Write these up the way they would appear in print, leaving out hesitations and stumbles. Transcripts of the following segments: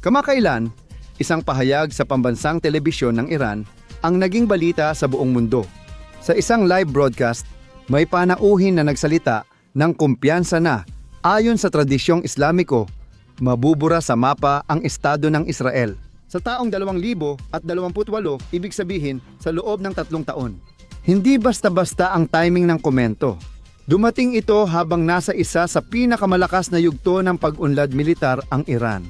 Kamakailan, isang pahayag sa pambansang telebisyon ng Iran ang naging balita sa buong mundo. Sa isang live broadcast, may panauhin na nagsalita ng kumpiyansa na, ayon sa tradisyong Islamiko, mabubura sa mapa ang estado ng Israel. Sa taong 2028, ibig sabihin sa loob ng 3 taon. Hindi basta-basta ang timing ng komento. Dumating ito habang nasa isa sa pinakamalakas na yugto ng pag-unlad militar ang Iran.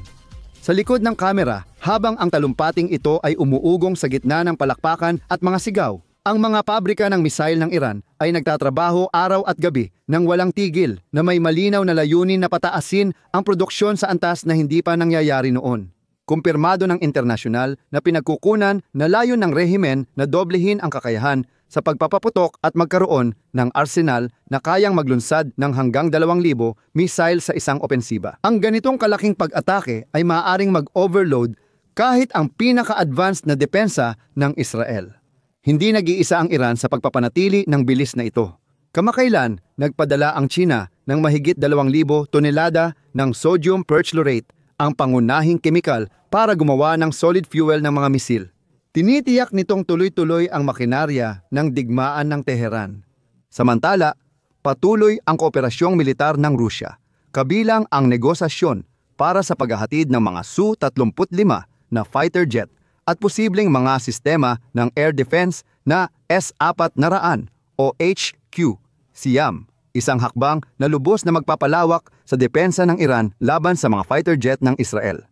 Sa likod ng kamera, habang ang talumpating ito ay umuugong sa gitna ng palakpakan at mga sigaw, ang mga pabrika ng misail ng Iran ay nagtatrabaho araw at gabi nang walang tigil na may malinaw na layunin na pataasin ang produksyon sa antas na hindi pa nangyayari noon. Kumpirmado ng internasyonal na pinagkukunan na layon ng rehimen na doblehin ang kakayahan sa pagpapaputok at magkaroon ng arsenal na kayang maglunsad ng hanggang 2,000 misail sa isang opensiba. Ang ganitong kalaking pag-atake ay maaaring mag-overload kahit ang pinaka-advanced na depensa ng Israel. Hindi nag-iisa ang Iran sa pagpapanatili ng bilis na ito. Kamakailan, nagpadala ang China ng mahigit 2,000 tonelada ng sodium perchlorate, ang pangunahing kemikal para gumawa ng solid fuel ng mga misil. Tinitiyak nitong tuloy-tuloy ang makinarya ng digmaan ng Teheran. Samantala, patuloy ang kooperasyong militar ng Rusya, kabilang ang negosasyon para sa paghahatid ng mga Su-35 na fighter jet at posibleng mga sistema ng air defense na S-400 o HQ-Siam, isang hakbang na lubos na magpapalawak sa depensa ng Iran laban sa mga fighter jet ng Israel.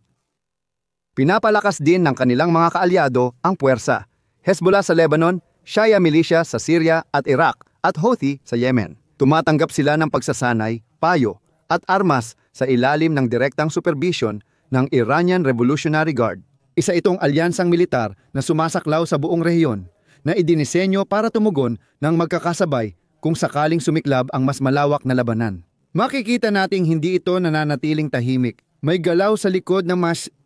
Pinapalakas din ng kanilang mga kaalyado ang puwersa, Hezbollah sa Lebanon, Shia militia sa Syria at Iraq at Houthi sa Yemen. Tumatanggap sila ng pagsasanay, payo at armas sa ilalim ng direktang supervision ng Iranian Revolutionary Guard. Isa itong alyansang militar na sumasaklaw sa buong rehiyon na idinisenyo para tumugon ng magkakasabay kung sakaling sumiklab ang mas malawak na labanan. Makikita nating hindi ito nananatiling tahimik. May galaw sa likod ng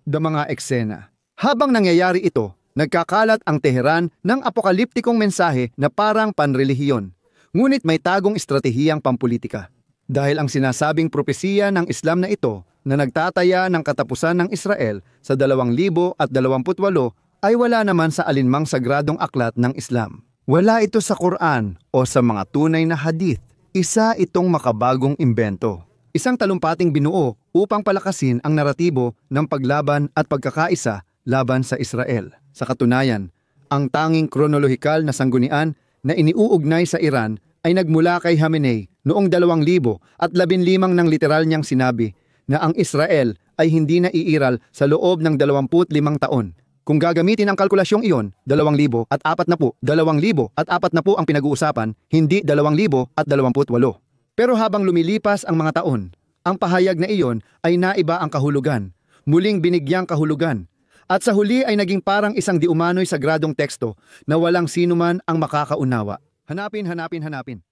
mga eksena. Habang nangyayari ito, nagkakalat ang Teheran ng apokaliptikong mensahe na parang panrelihiyon. Ngunit may tagong estratehiyang pampolitika. Dahil ang sinasabing propesiya ng Islam na ito na nagtataya ng katapusan ng Israel sa 2028 ay wala naman sa alinmang sagradong aklat ng Islam. Wala ito sa Quran o sa mga tunay na hadith. Isa itong makabagong imbento. Isang talumpating binuo upang palakasin ang naratibo ng paglaban at pagkakaisa laban sa Israel. Sa katunayan, ang tanging kronolohikal na sanggunian na iniuugnay sa Iran ay nagmula kay Khamenei noong 2015 nang literal niyang sinabi na ang Israel ay hindi na iiral sa loob ng 25 taon. Kung gagamitin ang kalkulasyong iyon, 2040 ang pinag-uusapan, hindi 2028. Pero habang lumilipas ang mga taon, ang pahayag na iyon ay naiba ang kahulugan, muling binigyang kahulugan, at sa huli ay naging parang isang diumano'y sagradong teksto na walang sinuman ang makakaunawa. Hanapin.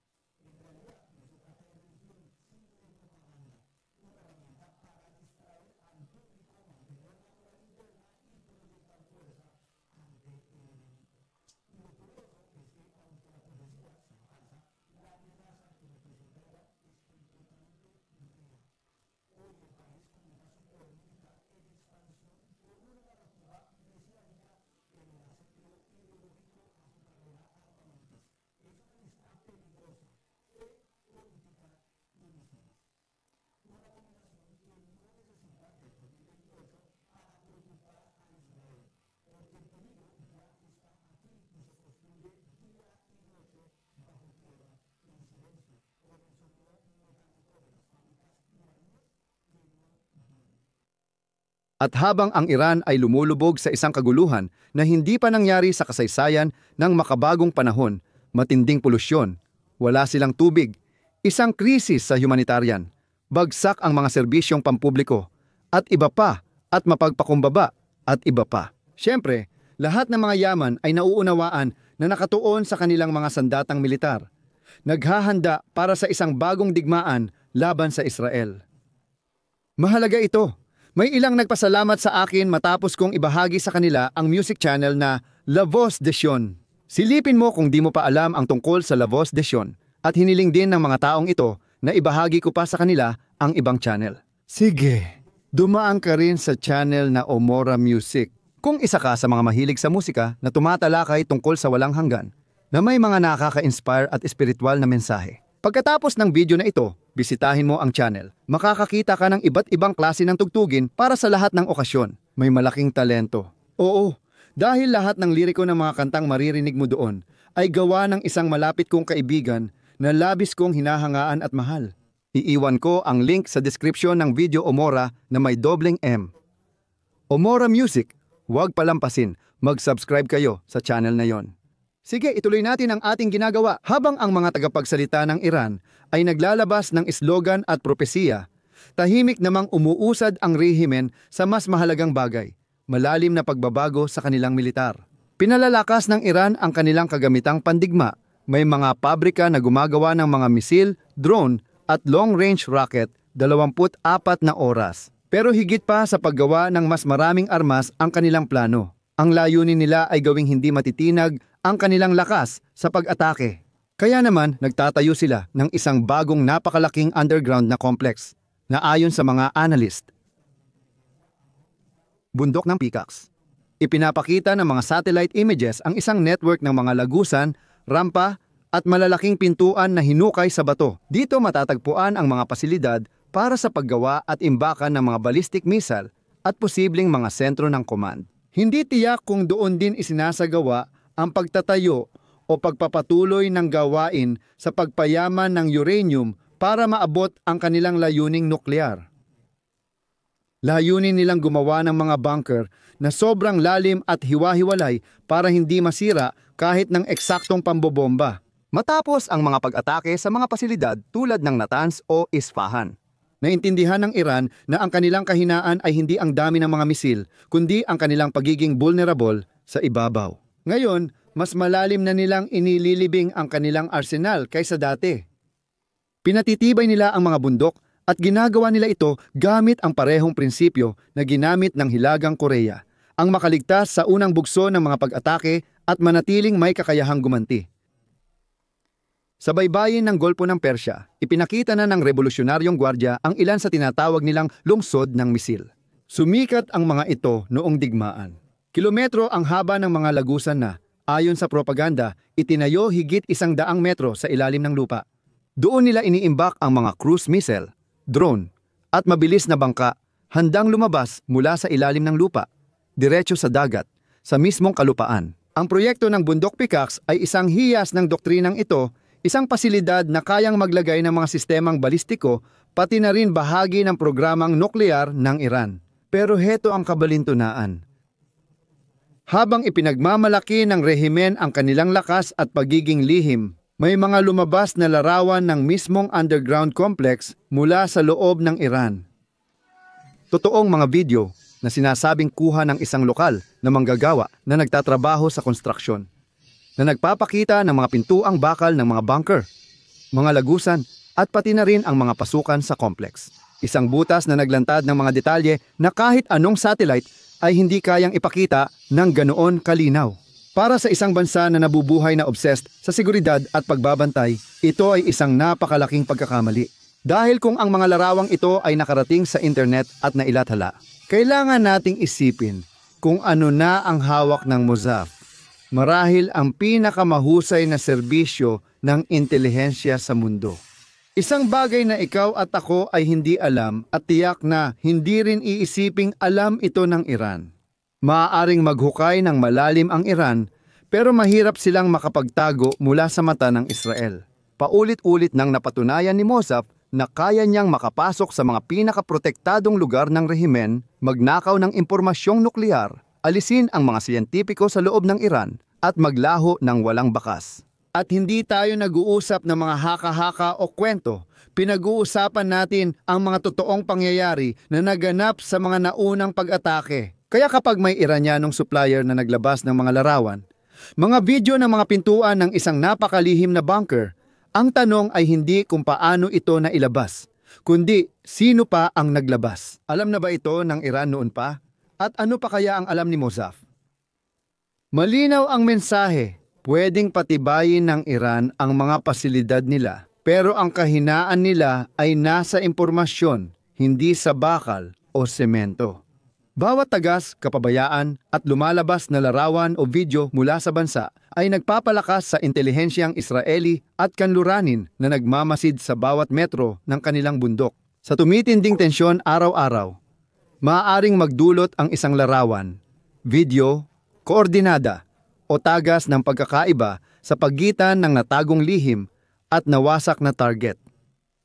At habang ang Iran ay lumulubog sa isang kaguluhan na hindi pa nangyari sa kasaysayan ng makabagong panahon, matinding polusyon, wala silang tubig, isang krisis sa humanitarian, bagsak ang mga serbisyong pampubliko, at iba pa, at mapagpakumbaba, at iba pa. Siyempre, lahat ng mga yaman ay nauunawaan na nakatuon sa kanilang mga sandatang militar, naghahanda para sa isang bagong digmaan laban sa Israel. Mahalaga ito. May ilang nagpasalamat sa akin matapos kong ibahagi sa kanila ang music channel na La Voz de Sion. Silipin mo kung di mo pa alam ang tungkol sa La Voz de Sion at hiniling din ng mga taong ito na ibahagi ko pa sa kanila ang ibang channel. Sige, dumaan ka rin sa channel na Omora Music. Kung isa ka sa mga mahilig sa musika na tumatalakay tungkol sa walang hanggan, na may mga nakaka-inspire at espiritual na mensahe. Pagkatapos ng video na ito, bisitahin mo ang channel. Makakakita ka ng iba't ibang klase ng tugtugin para sa lahat ng okasyon. May malaking talento. Oo, dahil lahat ng liriko ng mga kantang maririnig mo doon ay gawa ng isang malapit kong kaibigan na labis kong hinahangaan at mahal. Iiwan ko ang link sa description ng video Omora na may dobleng M. Omora Music, huwag palampasin. Mag-subscribe kayo sa channel na yon. Sige, ituloy natin ang ating ginagawa habang ang mga tagapagsalita ng Iran ay naglalabas ng slogan at propesiya. Tahimik namang umuusad ang rehimen sa mas mahalagang bagay, malalim na pagbabago sa kanilang militar. Pinalalakas ng Iran ang kanilang kagamitang pandigma. May mga pabrika na gumagawa ng mga misil, drone at long-range rocket 24 na oras. Pero higit pa sa paggawa ng mas maraming armas ang kanilang plano. Ang layunin nila ay gawing hindi matitinag ang kanilang lakas sa pag-atake. Kaya naman nagtatayo sila ng isang bagong napakalaking underground na complex na ayon sa mga analyst, Bundok ng Peacocks. Ipinapakita ng mga satellite images ang isang network ng mga lagusan, rampa at malalaking pintuan na hinukay sa bato. Dito matatagpuan ang mga pasilidad para sa paggawa at imbakan ng mga ballistic missile at posibleng mga sentro ng command. Hindi tiyak kung doon din isinasagawa ang pagtatayo o pagpapatuloy ng gawain sa pagpayaman ng uranium para maabot ang kanilang layuning nuklear. Layunin nilang gumawa ng mga bunker na sobrang lalim at hiwa-hiwalay para hindi masira kahit ng eksaktong pambobomba. Matapos ang mga pag-atake sa mga pasilidad tulad ng Natanz o Isfahan. Naintindihan ng Iran na ang kanilang kahinaan ay hindi ang dami ng mga misil, kundi ang kanilang pagiging vulnerable sa ibabaw. Ngayon, mas malalim na nilang inililibing ang kanilang arsenal kaysa dati. Pinatitibay nila ang mga bundok at ginagawa nila ito gamit ang parehong prinsipyo na ginamit ng Hilagang Korea, ang makaligtas sa unang bugso ng mga pag-atake at manatiling may kakayahang gumanti. Sa baybayin ng Golpo ng Persya, ipinakita na ng Revolusyonaryong Gwardya ang ilan sa tinatawag nilang lungsod ng misil. Sumikat ang mga ito noong digmaan. Kilometro ang haba ng mga lagusan na, ayon sa propaganda, itinayo higit 100 metro sa ilalim ng lupa. Doon nila iniimbak ang mga cruise missile, drone, at mabilis na bangka handang lumabas mula sa ilalim ng lupa, diretso sa dagat, sa mismong kalupaan. Ang proyekto ng Bundok Peacocks ay isang hiyas ng doktrinang ito, isang pasilidad na kayang maglagay ng mga sistemang balistiko pati na rin bahagi ng programang nuklear ng Iran. Pero heto ang kabalintunaan. Habang ipinagmamalaki ng rehimen ang kanilang lakas at pagiging lihim, may mga lumabas na larawan ng mismong underground complex mula sa loob ng Iran. Totoong mga video na sinasabing kuha ng isang lokal na manggagawa na nagtatrabaho sa konstruksyon, na nagpapakita ng mga pintuang bakal ng mga bunker, mga lagusan at pati na rin ang mga pasukan sa complex. Isang butas na naglantad ng mga detalye na kahit anong satellite ay hindi kayang ipakita ng ganoon kalinaw. Para sa isang bansa na nabubuhay na obsessed sa seguridad at pagbabantay, ito ay isang napakalaking pagkakamali. Dahil kung ang mga larawang ito ay nakarating sa internet at nailathala, kailangan nating isipin kung ano na ang hawak ng Mossad. Marahil ang pinakamahusay na serbisyo ng intelihensya sa mundo. Isang bagay na ikaw at ako ay hindi alam at tiyak na hindi rin iisiping alam ito ng Iran. Maaaring maghukay ng malalim ang Iran pero mahirap silang makapagtago mula sa mata ng Israel. Paulit-ulit nang napatunayan ni Mossad na kaya niyang makapasok sa mga pinakaprotektadong lugar ng rehimen, magnakaw ng impormasyong nuklear, alisin ang mga siyentipiko sa loob ng Iran at maglaho ng walang bakas. At hindi tayo nag-uusap ng mga haka-haka o kwento. Pinag-uusapan natin ang mga totoong pangyayari na naganap sa mga naunang pag-atake. Kaya kapag may Iranyanong supplier na naglabas ng mga larawan, mga video ng mga pintuan ng isang napakalihim na bunker, ang tanong ay hindi kung paano ito nailabas, kundi sino pa ang naglabas. Alam na ba ito ng Iran noon pa? At ano pa kaya ang alam ni Mossad? Malinaw ang mensahe. Pwedeng patibayin ng Iran ang mga pasilidad nila, pero ang kahinaan nila ay nasa impormasyon, hindi sa bakal o semento. Bawat tagas, kapabayaan at lumalabas na larawan o video mula sa bansa ay nagpapalakas sa intelihensyang Israeli at kanluranin na nagmamasid sa bawat metro ng kanilang bundok. Sa tumitinding tensyon araw-araw, maaaring magdulot ang isang larawan, video, koordinada o tagas ng pagkakaiba sa pagitan ng natagong lihim at nawasak na target.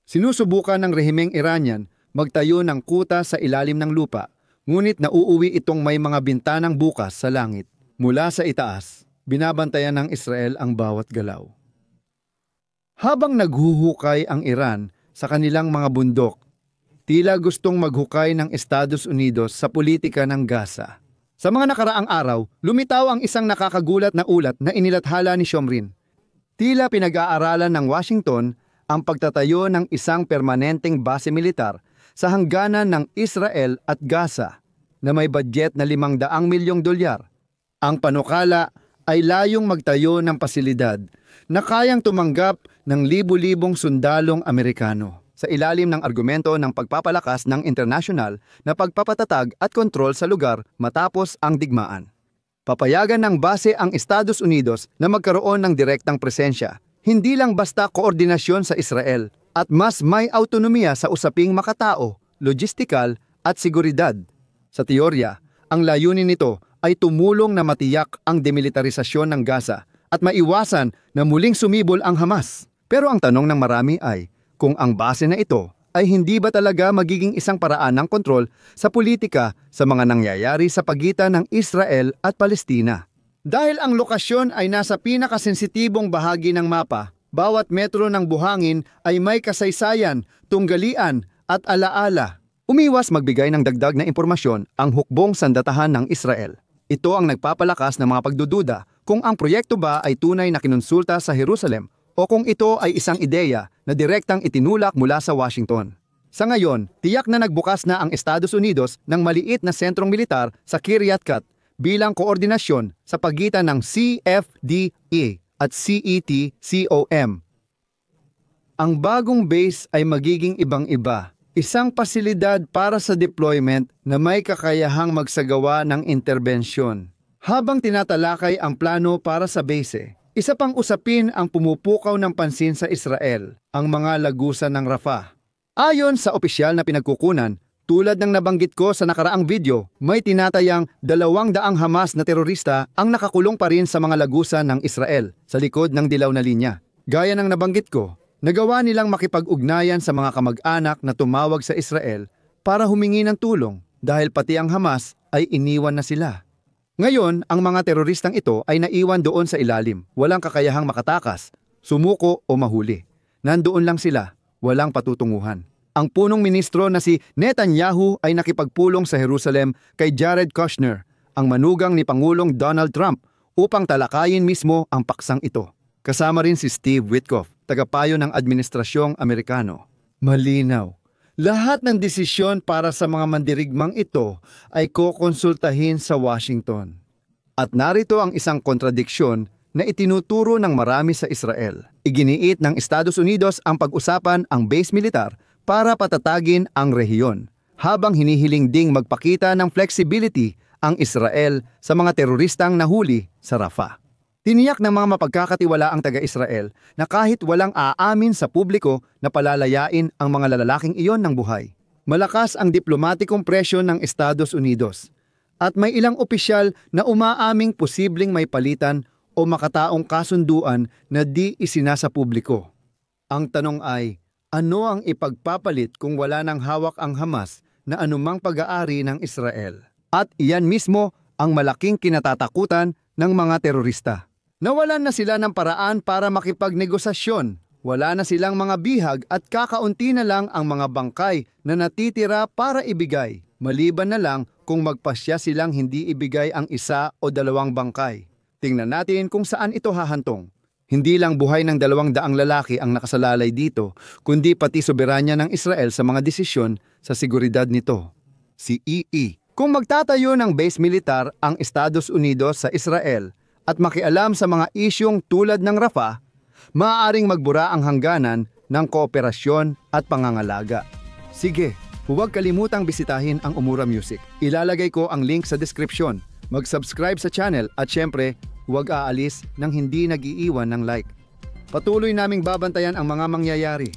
Sinusubukan ng rehimeng Iranian magtayo ng kuta sa ilalim ng lupa, ngunit nauuwi itong may mga bintanang bukas sa langit. Mula sa itaas, binabantayan ng Israel ang bawat galaw. Habang naghuhukay ang Iran sa kanilang mga bundok, tila gustong maghukay ng Estados Unidos sa politika ng Gaza. Sa mga nakaraang araw, lumitaw ang isang nakakagulat na ulat na inilathala ni Shomrin. Tila pinag-aaralan ng Washington ang pagtatayo ng isang permanenteng base militar sa hangganan ng Israel at Gaza na may budget na $500 milyong. Ang panukala ay layong magtayo ng pasilidad na kayang tumanggap ng libu-libong sundalong Amerikano sa ilalim ng argumento ng pagpapalakas ng internasyonal na pagpapatatag at kontrol sa lugar matapos ang digmaan. Papayagan ng base ang Estados Unidos na magkaroon ng direktang presensya, hindi lang basta koordinasyon sa Israel, at mas may autonomiya sa usaping makatao, logistikal at seguridad. Sa teorya, ang layunin nito ay tumulong na matiyak ang demilitarisasyon ng Gaza at maiwasan na muling sumibol ang Hamas. Pero ang tanong ng marami ay, kung ang base na ito ay hindi ba talaga magiging isang paraan ng kontrol sa politika sa mga nangyayari sa pagitan ng Israel at Palestina? Dahil ang lokasyon ay nasa pinakasensitibong bahagi ng mapa, bawat metro ng buhangin ay may kasaysayan, tunggalian at alaala. Umiwas magbigay ng dagdag na impormasyon ang hukbong sandatahan ng Israel. Ito ang nagpapalakas ng mga pagdududa kung ang proyekto ba ay tunay na kinonsulta sa Jerusalem o kung ito ay isang ideya na direktang itinulak mula sa Washington. Sa ngayon, tiyak na nagbukas na ang Estados Unidos ng maliit na sentrong militar sa Kiryat Gat bilang koordinasyon sa pagitan ng CFDE at CETCOM. Ang bagong base ay magiging ibang-iba. Isang pasilidad para sa deployment na may kakayahang magsagawa ng interbensyon. Habang tinatalakay ang plano para sa base, isa pang usapin ang pumupukaw ng pansin sa Israel, ang mga lagusan ng Rafah. Ayon sa opisyal na pinagkukunan, tulad ng nabanggit ko sa nakaraang video, may tinatayang 200 Hamas na terorista ang nakakulong pa rin sa mga lagusan ng Israel sa likod ng dilaw na linya. Gaya ng nabanggit ko, nagawa nilang makipag-ugnayan sa mga kamag-anak na tumawag sa Israel para humingi ng tulong dahil pati ang Hamas ay iniwan na sila. Ngayon, ang mga teroristang ito ay naiwan doon sa ilalim, walang kakayahang makatakas, sumuko o mahuli. Nandoon lang sila, walang patutunguhan. Ang punong ministro na si Netanyahu ay nakipagpulong sa Jerusalem kay Jared Kushner, ang manugang ni Pangulong Donald Trump, upang talakayin mismo ang paksang ito. Kasama rin si Steve Witkoff, tagapayo ng administrasyong Amerikano. Malinaw, lahat ng desisyon para sa mga mandirigmang ito ay kokonsultahin sa Washington. At narito ang isang kontradiksyon na itinuturo ng marami sa Israel. Iginiit ng Estados Unidos ang pag-usapan ang base militar para patatagin ang rehiyon, habang hinihiling ding magpakita ng flexibility ang Israel sa mga teroristang nahuli sa Rafah. Tiniyak ng mga mapagkakatiwalaang taga-Israel na kahit walang aamin sa publiko na palalayain ang mga lalaking iyon ng buhay. Malakas ang diplomatikong presyon ng Estados Unidos at may ilang opisyal na umaaming posibleng may palitan o makataong kasunduan na di isinasa publiko. Ang tanong ay, ano ang ipagpapalit kung wala nang hawak ang Hamas na anumang pag-aari ng Israel? At iyan mismo ang malaking kinatatakutan ng mga terorista. Nawalan na sila ng paraan para makipagnegosasyon. Wala na silang mga bihag at kakaunti na lang ang mga bangkay na natitira para ibigay. Maliban na lang kung magpasya silang hindi ibigay ang isa o dalawang bangkay. Tingnan natin kung saan ito hahantong. Hindi lang buhay ng 200 lalaki ang nakasalalay dito, kundi pati soberanya ng Israel sa mga desisyon sa seguridad nito. Si EE. Kung magtatayo ng base militar ang Estados Unidos sa Israel at makialam sa mga isyong tulad ng Rafah, maaaring magbura ang hangganan ng kooperasyon at pangangalaga. Sige, Huwag kalimutang bisitahin ang Umura Music. Ilalagay ko ang link sa description. Mag-subscribe sa channel at syempre, huwag aalis nang hindi nag-iiwan ng like. Patuloy naming babantayan ang mga mangyayari.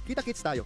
Kita-kits tayo.